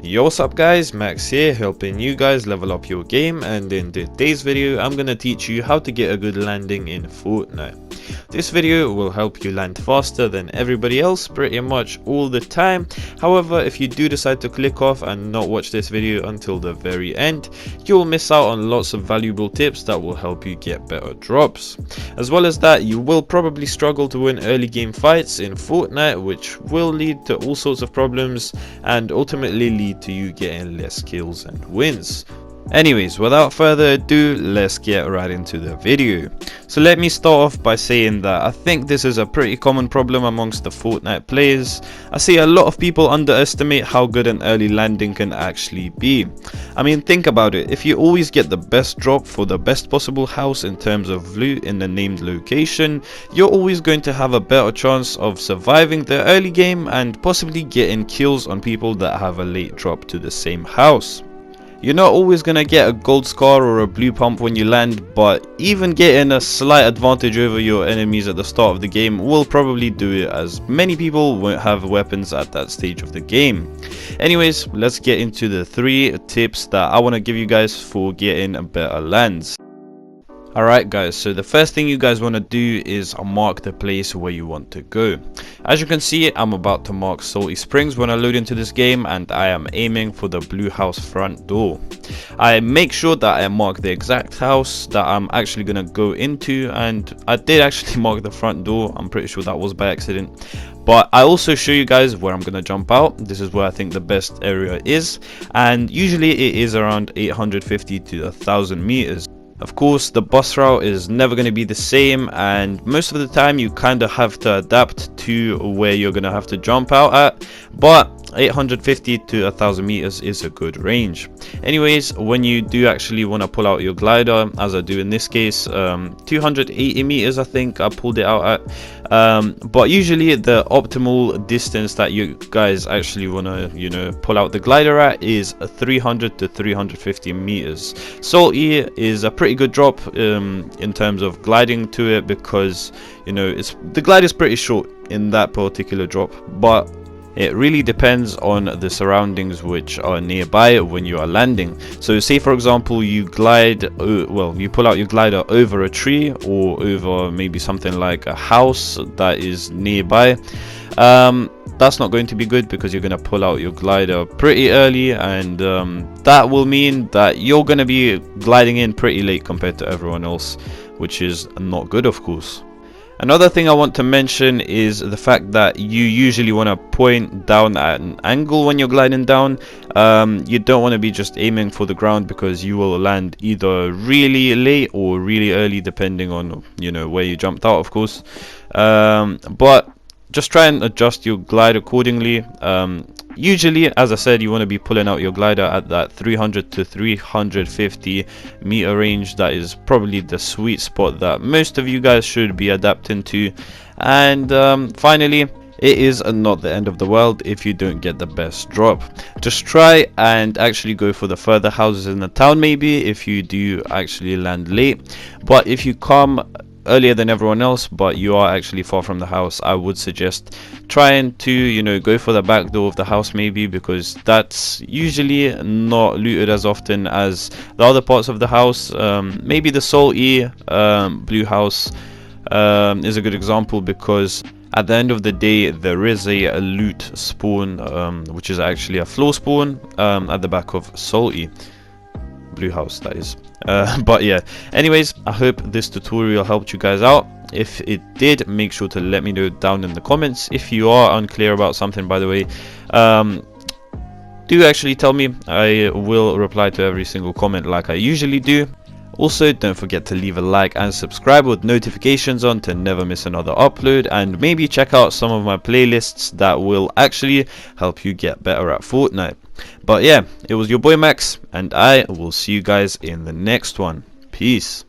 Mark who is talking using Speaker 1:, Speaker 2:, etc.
Speaker 1: Yo, what's up guys, Max here, helping you guys level up your game, and in today's video I'm gonna teach you how to get a good landing in Fortnite. This video will help you land faster than everybody else pretty much all the time. However, if you do decide to click off and not watch this video until the very end, you will miss out on lots of valuable tips that will help you get better drops. As well as that, you will probably struggle to win early game fights in Fortnite, which will lead to all sorts of problems and ultimately lead to you getting less kills and wins. Anyways, without further ado, let's get right into the video. So let me start off by saying that I think this is a pretty common problem amongst the Fortnite players. I see a lot of people underestimate how good an early landing can actually be. I mean, think about it. If you always get the best drop for the best possible house in terms of loot in the named location, you're always going to have a better chance of surviving the early game and possibly getting kills on people that have a late drop to the same house. You're not always going to get a gold scar or a blue pump when you land, but even getting a slight advantage over your enemies at the start of the game will probably do it, as many people won't have weapons at that stage of the game. Anyways, let's get into the 3 tips that I want to give you guys for getting better lands. Alright guys, so the first thing you guys want to do is mark the place where you want to go. As you can see, I'm about to mark Salty Springs when I load into this game, and I am aiming for the blue house front door. I make sure that I mark the exact house that I'm actually going to go into, and I did actually mark the front door. I'm pretty sure that was by accident. But I also show you guys where I'm going to jump out. This is where I think the best area is, and usually it is around 850 to 1000 meters. Of course, the bus route is never going to be the same, and most of the time you kind of have to adapt to where you're going to have to jump out at, but 850 to 1000 meters is a good range. Anyways, when you do actually want to pull out your glider, as I do in this case, 280 meters I think I pulled it out at, but usually the optimal distance that you guys actually want to pull out the glider at is 300 to 350 meters. Salty is a pretty good drop in terms of gliding to it, because the glide is pretty short in that particular drop, but it really depends on the surroundings which are nearby when you are landing. So say for example you you pull out your glider over a tree or over maybe something like a house that is nearby. That's not going to be good, because you're going to pull out your glider pretty early, and that will mean that you're going to be gliding in pretty late compared to everyone else, which is not good, of course. Another thing I want to mention is the fact that you usually want to point down at an angle when you're gliding down. You don't want to be just aiming for the ground, because you will land either really late or really early, depending on where you jumped out, of course. But just try and adjust your glide accordingly. Usually, as I said, you want to be pulling out your glider at that 300 to 350 meter range. That is probably the sweet spot that most of you guys should be adapting to. And finally, it is not the end of the world if you don't get the best drop. Just try and actually go for the further houses in the town, maybe, if you do actually land late. But if you come earlier than everyone else but you are actually far from the house, I would suggest trying to go for the back door of the house, maybe, because that's usually not looted as often as the other parts of the house. Maybe the Salty blue house is a good example, because at the end of the day there is a loot spawn, which is actually a floor spawn at the back of Salty blue house, that is. But yeah, anyways, I hope this tutorial helped you guys out. If it did, make sure to let me know down in the comments. If you are unclear about something, by the way, do actually tell me. I will reply to every single comment like I usually do. Also, don't forget to leave a like and subscribe with notifications on to never miss another upload, and maybe check out some of my playlists that will actually help you get better at Fortnite. But yeah, it was your boy Max, and I will see you guys in the next one. Peace.